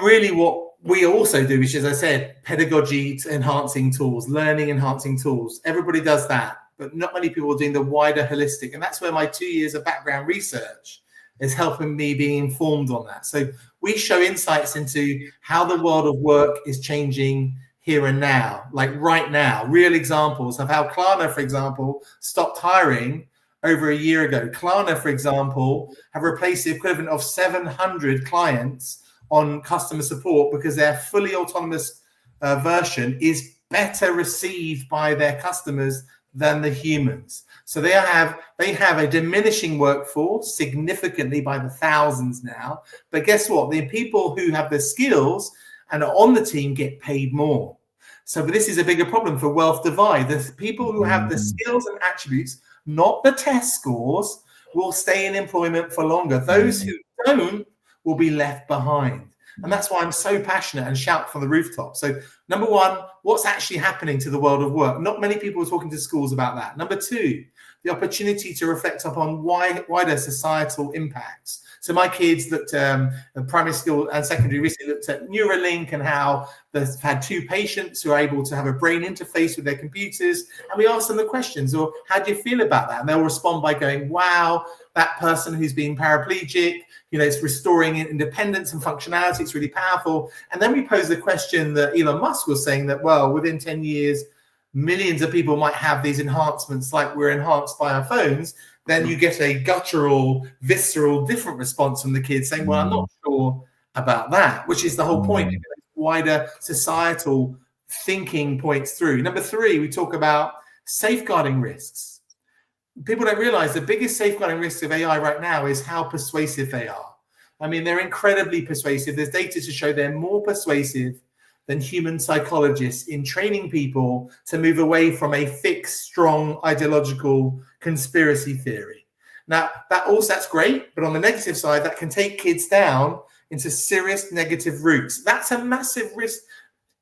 really what we also do, which is, as I said, pedagogy enhancing tools, learning enhancing tools. Everybody does that, but not many people are doing the wider holistic. And that's where my 2 years of background research is helping me being informed on that. So we show insights into how the world of work is changing here and now, like right now, real examples of how Klarna, for example, stopped hiring over a year ago. Klarna, for example, have replaced the equivalent of 700 clients on customer support because their fully autonomous version is better received by their customers than the humans. So they have a diminishing workforce significantly by the thousands now. But guess what? The people who have the skills and are on the team get paid more. So this is a bigger problem for wealth divide. The people who have the skills and attributes, not the test scores, will stay in employment for longer. Those who don't will be left behind. And that's why I'm so passionate and shout from the rooftop. So Number one, what's actually happening to the world of work? Not many people are talking to schools about that. Number two, the opportunity to reflect upon wider societal impacts. So my kids looked at primary school and secondary recently looked at Neuralink and how they've had 2 patients who are able to have a brain interface with their computers. And we asked them the questions, or how do you feel about that? And they'll respond by going, wow, that person who's been paraplegic, it's restoring independence and functionality. It's really powerful. And then we pose the question that Elon Musk was saying that, well, within 10 years, millions of people might have these enhancements like we're enhanced by our phones. Then you get a guttural, visceral, different response from the kids saying, well, I'm not sure about that, which is the whole point. Wider societal thinking points through. Number 3, we talk about safeguarding risks. People don't realize the biggest safeguarding risk of AI right now is how persuasive they are. I mean, they're incredibly persuasive. There's data to show they're more persuasive than human psychologists in training people to move away from a fixed, strong, ideological conspiracy theory. Now, that's great, but on the negative side, that can take kids down into serious negative routes. That's a massive risk.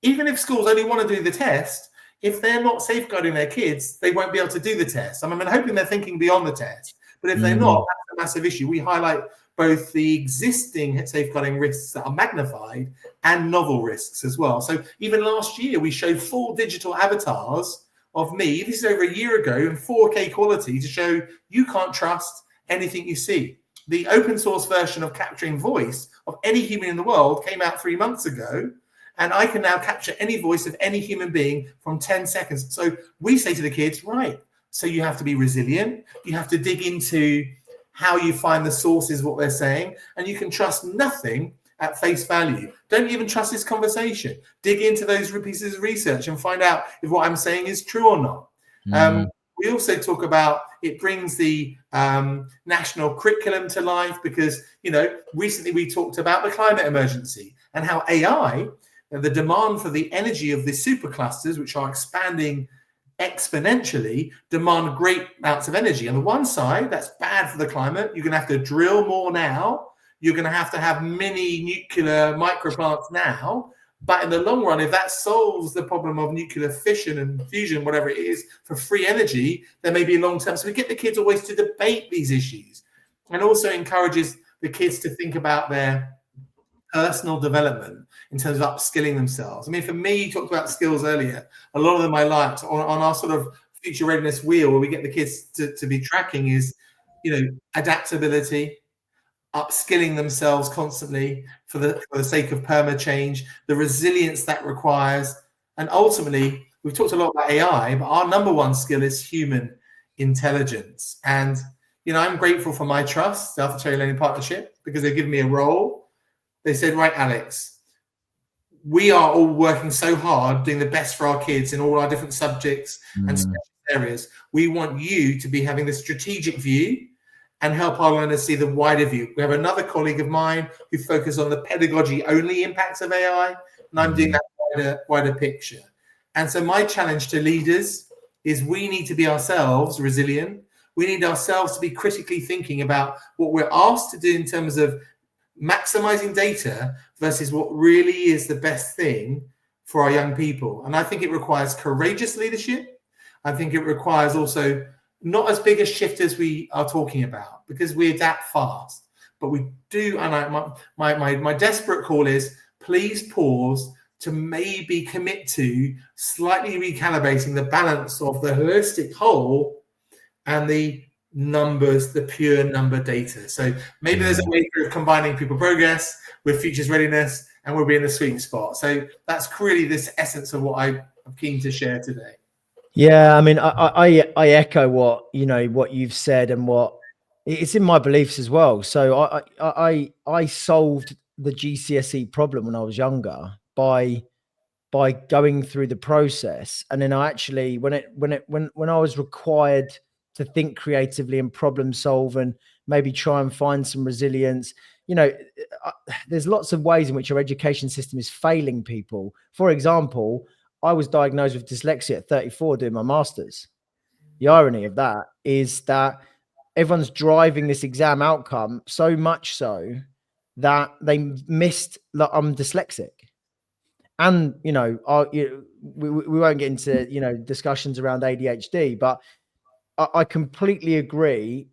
Even if schools only want to do the test, if they're not safeguarding their kids, they won't be able to do the test. I'm hoping they're thinking beyond the test, but if they're not, that's a massive issue. We highlight both the existing safeguarding risks that are magnified and novel risks as well. So even last year, we showed full digital avatars of me. This is over a year ago in 4K quality to show you can't trust anything you see. The open source version of capturing voice of any human in the world came out 3 months ago. And I can now capture any voice of any human being from 10 seconds. So we say to the kids, right, so you have to be resilient. You have to dig into how you find the sources, what they're saying, and you can trust nothing at face value. Don't even trust this conversation. Dig into those pieces of research and find out if what I'm saying is true or not. We also talk about it brings the national curriculum to life because, recently we talked about the climate emergency and how AI, the demand for the energy of the superclusters, which are expanding exponentially, demand great amounts of energy. On the one side, that's bad for the climate. You're going to have to drill more now. You're going to have mini nuclear microplants now. But in the long run, if that solves the problem of nuclear fission and fusion, whatever it is, for free energy, there may be long term. So we get the kids always to debate these issues, and also encourages the kids to think about their personal development in terms of upskilling themselves. For me, you talked about skills earlier. A lot of them I liked on our sort of future readiness wheel where we get the kids to be tracking is, adaptability, upskilling themselves constantly for the sake of perma change, the resilience that requires. And ultimately, we've talked a lot about AI, but our number one skill is human intelligence. And, I'm grateful for my trust, the Alpha Cherry Learning Partnership, because they've given me a role. They said, right, Alex, we are all working so hard doing the best for our kids in all our different subjects and special areas. We want you to be having the strategic view and help our learners see the wider view. We have another colleague of mine who focuses on the pedagogy-only impacts of AI, and I'm doing that wider picture. And so my challenge to leaders is we need to be ourselves resilient. We need ourselves to be critically thinking about what we're asked to do in terms of maximizing data versus what really is the best thing for our young people. And I think it requires courageous leadership. I think it requires also not as big a shift as we are talking about, because we adapt fast, but we do. And my desperate call is please pause to maybe commit to slightly recalibrating the balance of the holistic whole and the numbers, the pure number data. So maybe there's a way through combining pupil progress with futures readiness, and we'll be in the sweet spot. So that's really this essence of what I'm keen to share today. Yeah, I echo what you've said, and what it's in my beliefs as well. So I solved the GCSE problem when I was younger by going through the process, and then I actually when I was required to think creatively and problem solve and maybe try and find some resilience, there's lots of ways in which our education system is failing people. For example, I was diagnosed with dyslexia at 34 doing my master's. The irony of that is that everyone's driving this exam outcome so much so that they missed that I'm dyslexic. and we won't get into discussions around ADHD, but I completely agree.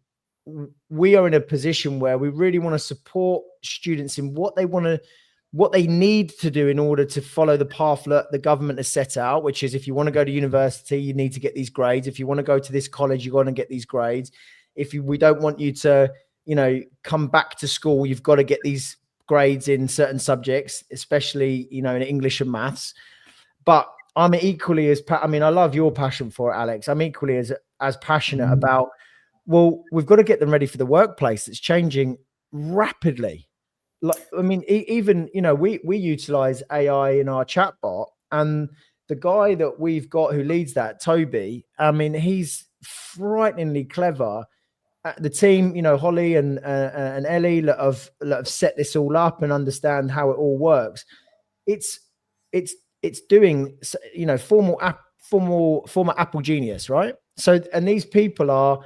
We are in a position where we really want to support students in what they need to do in order to follow the path that the government has set out, which is, if you want to go to university, you need to get these grades. If you want to go to this college, you're going to get these grades. We don't want you to, come back to school, you've got to get these grades in certain subjects, especially, in English and maths. But I'm equally I love your passion for it, Alex. I'm equally as passionate about, well, we've got to get them ready for the workplace. It's changing rapidly. Even, we utilize AI in our chatbot, and the guy that we've got who leads that, Toby, he's frighteningly clever. The team, Holly and Ellie that have set this all up and understand how it all works. It's doing, former Apple genius, right? So, and these people are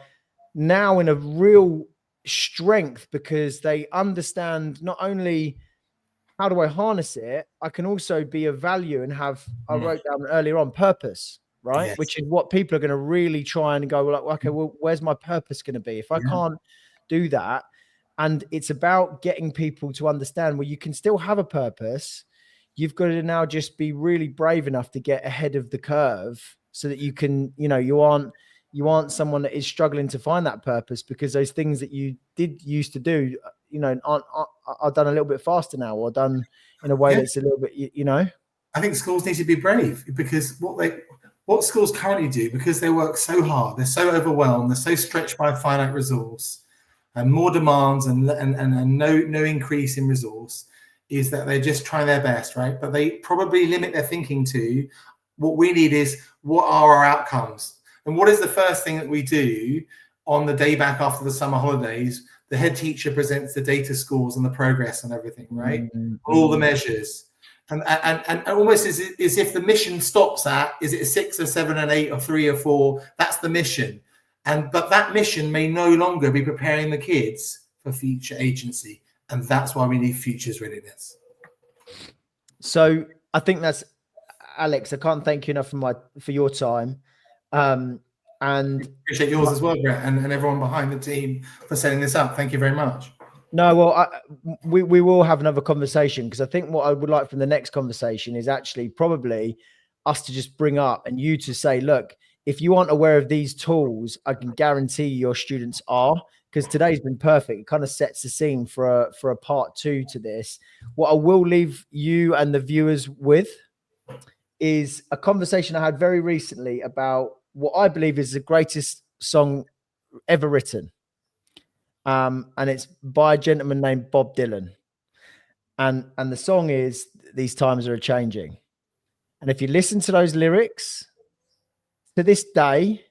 now in a real strength because they understand not only how do I harness it, I can also be of value and have, I wrote down earlier on, purpose, right? Yes. Which is what people are going to really try and go, like, okay, well, where's my purpose going to be? If I can't do that, and it's about getting people to understand, well, you can still have a purpose. You've got to now just be really brave enough to get ahead of the curve so that you can, you aren't someone that is struggling to find that purpose, because those things that you did used to do, are done a little bit faster now, or done in a way that's a little bit, I think schools need to be brave, because what schools currently do, because they work so hard, they're so overwhelmed, they're so stretched by finite resource and more demands and no increase in resource, is that they're just trying their best, right? But they probably limit their thinking to, what we need is, what are our outcomes? And what is the first thing that we do on the day back after the summer holidays? The head teacher presents the data scores and the progress and everything, right? All the measures. And almost as if the mission stops at, is it a 6 or 7 and 8 or 3 or 4? That's the mission. But that mission may no longer be preparing the kids for future agency. And that's why we need futures readiness. So I think that's, Alex, I can't thank you enough for your time. And appreciate yours as well, Brett, and everyone behind the team for setting this up. Thank you very much. No, well, we will have another conversation, because I think what I would like from the next conversation is actually probably us to just bring up, and you to say, look, if you aren't aware of these tools, I can guarantee your students are, because today's been perfect. It kind of sets the scene for a part 2 to this. What I will leave you and the viewers with is a conversation I had very recently about what I believe is the greatest song ever written. And it's by a gentleman named Bob Dylan. And the song is, "These Times Are Changing." And if you listen to those lyrics to this day,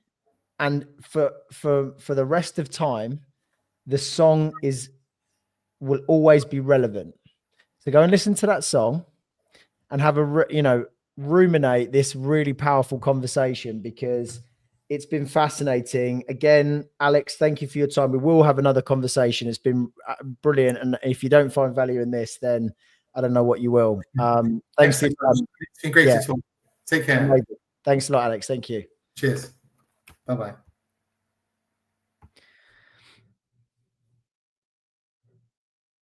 and for the rest of time, the song will always be relevant. So go and listen to that song and have ruminate this really powerful conversation, because it's been fascinating. Again, Alex, thank you for your time. We will have another conversation. It's been brilliant. And if you don't find value in this, then I don't know what you will. Thanks for your time. It's been great to talk. Take care. Amazing. Thanks a lot, Alex. Thank you. Cheers. Bye-bye.